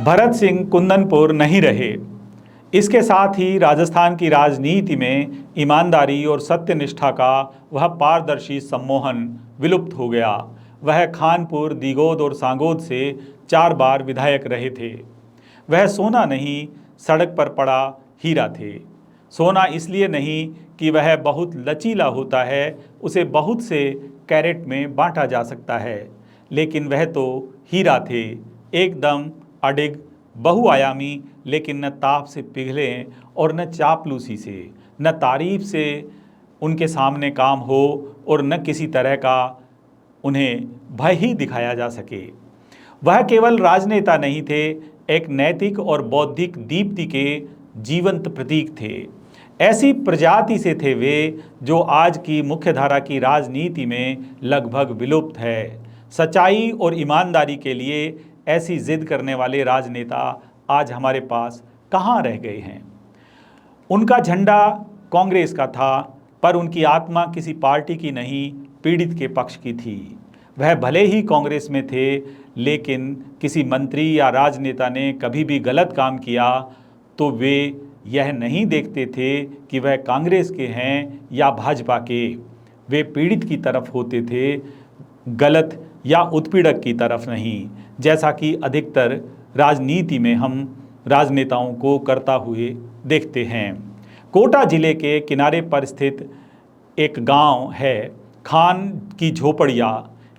भरत सिंह कुंदनपुर नहीं रहे। इसके साथ ही राजस्थान की राजनीति में ईमानदारी और सत्यनिष्ठा का वह पारदर्शी सम्मोहन विलुप्त हो गया। वह खानपुर, दिगोद और सांगोद से 4 बार विधायक रहे थे। वह सोना नहीं, सड़क पर पड़ा हीरा थे। सोना इसलिए नहीं कि वह बहुत लचीला होता है, उसे बहुत से कैरेट में बांटा जा सकता है, लेकिन वह तो हीरा थे, एकदम अडिग, बहुआयामी, लेकिन न ताप से पिघले और न चापलूसी से, न तारीफ से उनके सामने काम हो और न किसी तरह का उन्हें भय ही दिखाया जा सके। वह केवल राजनेता नहीं थे, एक नैतिक और बौद्धिक दीप्ति के जीवंत प्रतीक थे। ऐसी प्रजाति से थे वे जो आज की मुख्यधारा की राजनीति में लगभग विलुप्त है। सच्चाई और ईमानदारी के लिए ऐसी जिद करने वाले राजनेता आज हमारे पास कहाँ रह गए हैं। उनका झंडा कांग्रेस का था, पर उनकी आत्मा किसी पार्टी की नहीं, पीड़ित के पक्ष की थी। वह भले ही कांग्रेस में थे, लेकिन किसी मंत्री या राजनेता ने कभी भी गलत काम किया तो वे यह नहीं देखते थे कि वह कांग्रेस के हैं या भाजपा के। वे पीड़ित की तरफ होते थे, गलत या उत्पीड़क की तरफ नहीं, जैसा कि अधिकतर राजनीति में हम राजनेताओं को करता हुए देखते हैं। कोटा जिले के किनारे पर स्थित एक गांव है खान की झोपड़िया।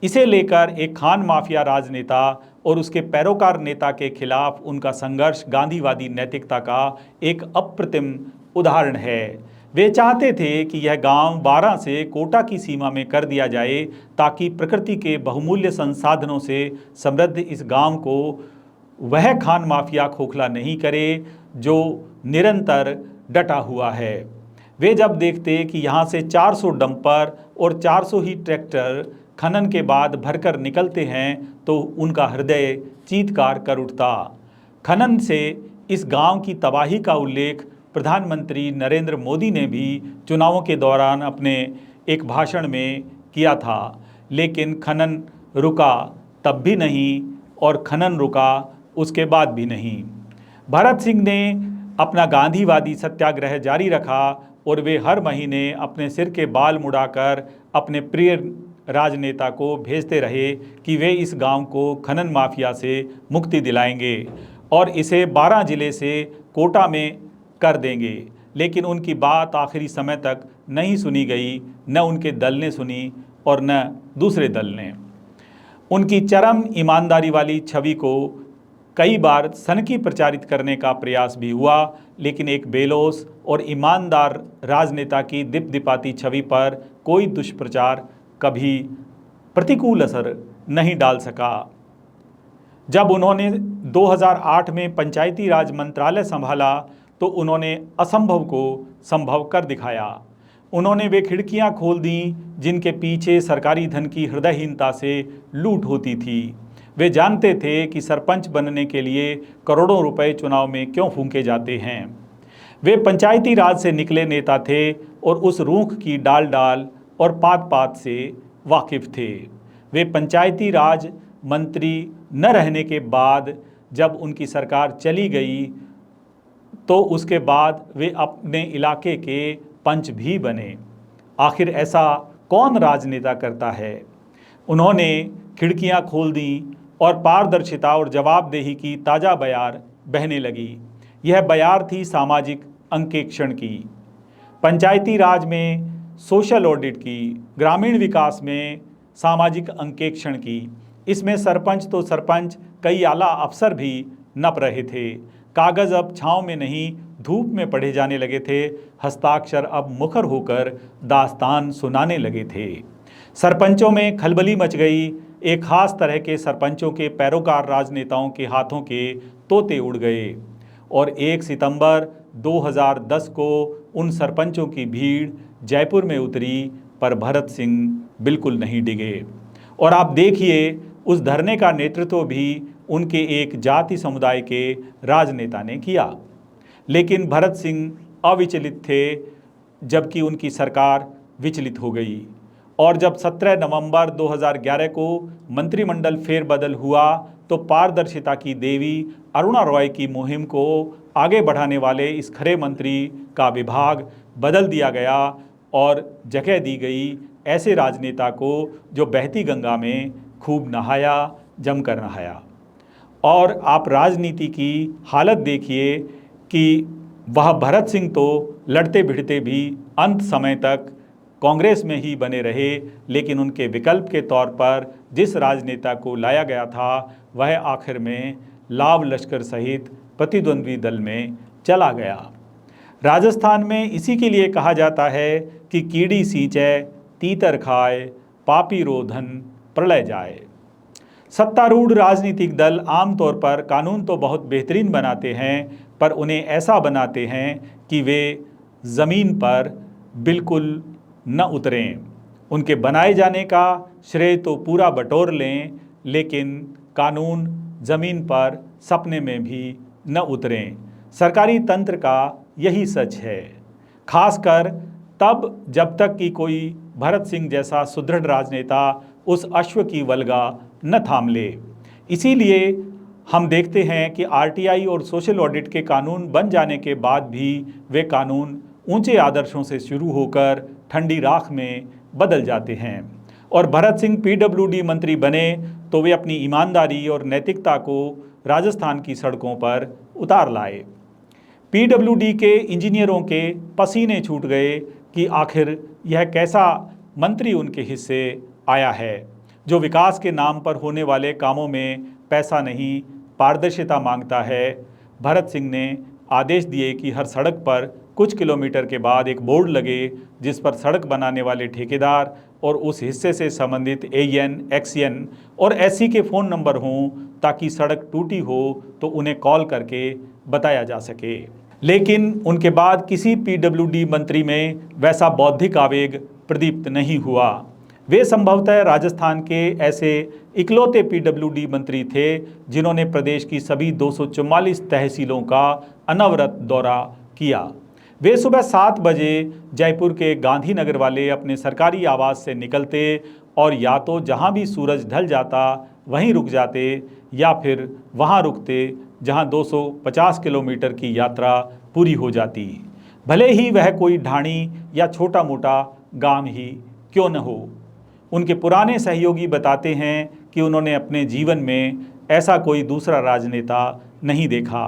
इसे लेकर एक खान माफिया राजनेता और उसके पैरोकार नेता के खिलाफ उनका संघर्ष गांधीवादी नैतिकता का एक अप्रतिम उदाहरण है। वे चाहते थे कि यह गांव 12 से कोटा की सीमा में कर दिया जाए, ताकि प्रकृति के बहुमूल्य संसाधनों से समृद्ध इस गांव को वह खान माफिया खोखला नहीं करे जो निरंतर डटा हुआ है। वे जब देखते कि यहाँ से 400 डंपर और 400 ही ट्रैक्टर खनन के बाद भरकर निकलते हैं, तो उनका हृदय चीत्कार कर उठता। खनन से इस गांव की तबाही का उल्लेख प्रधानमंत्री नरेंद्र मोदी ने भी चुनावों के दौरान अपने एक भाषण में किया था, लेकिन खनन रुका तब भी नहीं और खनन रुका उसके बाद भी नहीं। भरत सिंह ने अपना गांधीवादी सत्याग्रह जारी रखा और वे हर महीने अपने सिर के बाल मुड़ाकर अपने प्रिय राजनेता को भेजते रहे कि वे इस गांव को खनन माफिया से मुक्ति दिलाएंगे और इसे 12 जिले से कोटा में कर देंगे। लेकिन उनकी बात आखिरी समय तक नहीं सुनी गई, न उनके दल ने सुनी और न दूसरे दल ने। उनकी चरम ईमानदारी वाली छवि को कई बार सनकी प्रचारित करने का प्रयास भी हुआ, लेकिन एक बेलोस और ईमानदार राजनेता की दिपदिपाती छवि पर कोई दुष्प्रचार कभी प्रतिकूल असर नहीं डाल सका। जब उन्होंने 2008 में पंचायती राज मंत्रालय संभाला तो उन्होंने असंभव को संभव कर दिखाया। उन्होंने वे खिड़कियां खोल दी जिनके पीछे सरकारी धन की हृदयहीनता से लूट होती थी। वे जानते थे कि सरपंच बनने के लिए करोड़ों रुपए चुनाव में क्यों फूंके जाते हैं। वे पंचायती राज से निकले नेता थे और उस रूख की डाल डाल और पात पात से वाकिफ थे। वे पंचायती राज मंत्री न रहने के बाद जब उनकी सरकार चली गई तो उसके बाद वे अपने इलाके के पंच भी बने। आखिर ऐसा कौन राजनेता करता है। उन्होंने खिड़कियां खोल दी और पारदर्शिता और जवाबदेही की ताज़ा बयार बहने लगी। यह बयार थी सामाजिक अंकेक्षण की, पंचायती राज में सोशल ऑडिट की, ग्रामीण विकास में सामाजिक अंकेक्षण की। इसमें सरपंच तो सरपंच, कई आला अफसर भी नप रहे थे। कागज़ अब छाँव में नहीं धूप में पढ़े जाने लगे थे। हस्ताक्षर अब मुखर होकर दास्तान सुनाने लगे थे। सरपंचों में खलबली मच गई। एक खास तरह के सरपंचों के पैरोकार राजनेताओं के हाथों के तोते उड़ गए और 1 सितंबर 2010 को उन सरपंचों की भीड़ जयपुर में उतरी, पर भरत सिंह बिल्कुल नहीं डिगे। और आप देखिए, उस धरने का नेतृत्व भी उनके एक जाति समुदाय के राजनेता ने किया। लेकिन भरत सिंह अविचलित थे, जबकि उनकी सरकार विचलित हो गई। और जब 17 नवंबर 2011 को मंत्रिमंडल फेरबदल हुआ तो पारदर्शिता की देवी अरुणा रॉय की मुहिम को आगे बढ़ाने वाले इस खरे मंत्री का विभाग बदल दिया गया और जगह दी गई ऐसे राजनेता को जो बहती गंगा में खूब नहाया, जमकर नहाया। और आप राजनीति की हालत देखिए कि वह भरत सिंह तो लड़ते भिड़ते भी अंत समय तक कांग्रेस में ही बने रहे, लेकिन उनके विकल्प के तौर पर जिस राजनेता को लाया गया था वह आखिर में लाव लश्कर सहित प्रतिद्वंद्वी दल में चला गया। राजस्थान में इसी के लिए कहा जाता है कि कीड़ी सींचे तीतर खाए, पापी रोधन प्रलय जाए। सत्तारूढ़ राजनीतिक दल आमतौर पर कानून तो बहुत बेहतरीन बनाते हैं, पर उन्हें ऐसा बनाते हैं कि वे ज़मीन पर बिल्कुल न उतरें। उनके बनाए जाने का श्रेय तो पूरा बटोर लें, लेकिन कानून ज़मीन पर सपने में भी न उतरें। सरकारी तंत्र का यही सच है, खासकर तब जब तक कि कोई भरत सिंह जैसा सुदृढ़ राजनेता उस अश्व की वल्गा न थाम ले। इसीलिए हम देखते हैं कि आरटीआई और सोशल ऑडिट के कानून बन जाने के बाद भी वे कानून ऊंचे आदर्शों से शुरू होकर ठंडी राख में बदल जाते हैं। और भरत सिंह पीडब्ल्यूडी मंत्री बने तो वे अपनी ईमानदारी और नैतिकता को राजस्थान की सड़कों पर उतार लाए। पीडब्ल्यूडी के इंजीनियरों के पसीने छूट गए कि आखिर यह कैसा मंत्री उनके हिस्से आया है जो विकास के नाम पर होने वाले कामों में पैसा नहीं, पारदर्शिता मांगता है। भरत सिंह ने आदेश दिए कि हर सड़क पर कुछ किलोमीटर के बाद एक बोर्ड लगे जिस पर सड़क बनाने वाले ठेकेदार और उस हिस्से से संबंधित एएन, एक्सएन और एससी के फ़ोन नंबर हों, ताकि सड़क टूटी हो तो उन्हें कॉल करके बताया जा सके। लेकिन उनके बाद किसी पीडब्ल्यूडी मंत्री में वैसा बौद्धिक आवेग प्रदीप्त नहीं हुआ। वे संभवतः राजस्थान के ऐसे इकलौते पीडब्ल्यूडी मंत्री थे जिन्होंने प्रदेश की सभी 244 तहसीलों का अनवरत दौरा किया। वे सुबह 7 बजे जयपुर के गांधीनगर वाले अपने सरकारी आवास से निकलते और या तो जहां भी सूरज ढल जाता वहीं रुक जाते या फिर वहां रुकते जहां 250 किलोमीटर की यात्रा पूरी हो जाती, भले ही वह कोई ढाणी या छोटा मोटा गांव ही क्यों न हो। उनके पुराने सहयोगी बताते हैं कि उन्होंने अपने जीवन में ऐसा कोई दूसरा राजनेता नहीं देखा।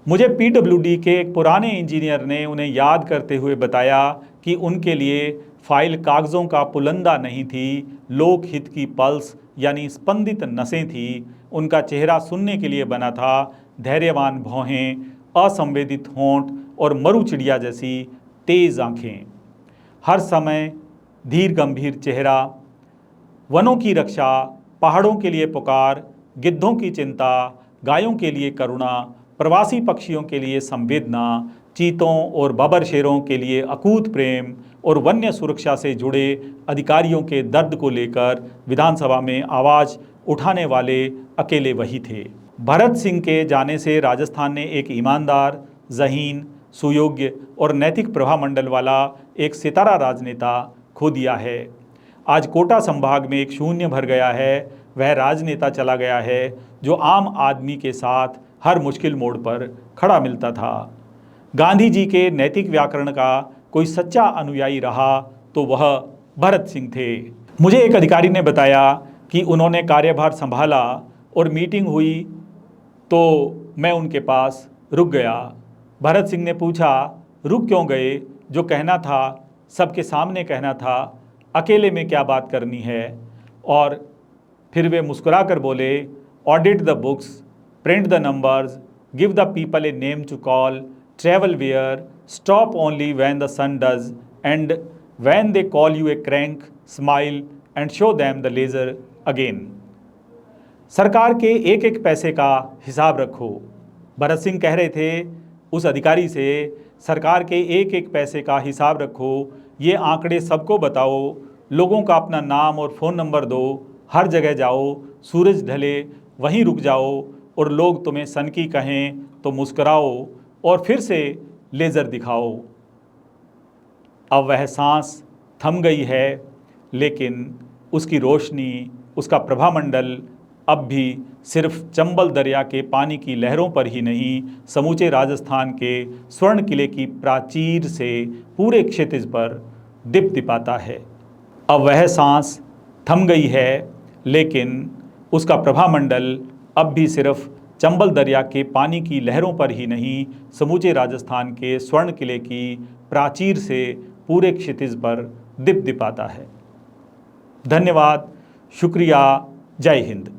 मुझे पीडब्ल्यूडी के एक पुराने इंजीनियर ने उन्हें याद करते हुए बताया कि उनके लिए फाइल कागज़ों का पुलंदा नहीं थी, लोकहित की पल्स यानी स्पंदित नसें थी। उनका चेहरा सुनने के लिए बना था, धैर्यवान भौहें, असंवेदित होंठ और मरु चिड़िया जैसी तेज़ आँखें। हर समय धीर गंभीर चेहरा, वनों की रक्षा, पहाड़ों के लिए पुकार, गिद्धों की चिंता, गायों के लिए करुणा, प्रवासी पक्षियों के लिए संवेदना, चीतों और बबर शेरों के लिए अकूत प्रेम और वन्य सुरक्षा से जुड़े अधिकारियों के दर्द को लेकर विधानसभा में आवाज़ उठाने वाले अकेले वही थे। भरत सिंह के जाने से राजस्थान ने एक ईमानदार, ज़हीन, सुयोग्य और नैतिक प्रभामंडल वाला एक सितारा राजनेता खो दिया है। आज कोटा संभाग में एक शून्य भर गया है। वह राजनेता चला गया है जो आम आदमी के साथ हर मुश्किल मोड़ पर खड़ा मिलता था। गांधी जी के नैतिक व्याकरण का कोई सच्चा अनुयायी रहा तो वह भरत सिंह थे। मुझे एक अधिकारी ने बताया कि उन्होंने कार्यभार संभाला और मीटिंग हुई तो मैं उनके पास रुक गया। भरत सिंह ने पूछा, रुक क्यों गए? जो कहना था सबके सामने कहना था, अकेले में क्या बात करनी है? और फिर वे मुस्कुरा कर बोले, audit the books, print the numbers, give the people a name to call, travel where, stop only when the sun does, and when they call you a crank, smile and show them the ledger again. सरकार के एक एक पैसे का हिसाब रखो। भरत सिंह कह रहे थे उस अधिकारी से, सरकार के एक एक पैसे का हिसाब रखो, ये आंकड़े सबको बताओ, लोगों का अपना नाम और फ़ोन नंबर दो, हर जगह जाओ, सूरज ढले वहीं रुक जाओ और लोग तुम्हें सनकी कहें तो मुस्कुराओ और फिर से लेज़र दिखाओ। अब वह सांस थम गई है, लेकिन उसकी रोशनी, उसका प्रभामंडल अब भी सिर्फ चंबल दरिया के पानी की लहरों पर ही नहीं, समूचे राजस्थान के स्वर्ण किले की प्राचीर से पूरे क्षितिज पर दिपदिपाता है। अब वह सांस थम गई है, लेकिन उसका प्रभामंडल अब भी सिर्फ चंबल दरिया के पानी की लहरों पर ही नहीं, समूचे राजस्थान के स्वर्ण किले की प्राचीर से पूरे क्षितिज पर दिपदिपाता है। धन्यवाद, शुक्रिया, जय हिंद।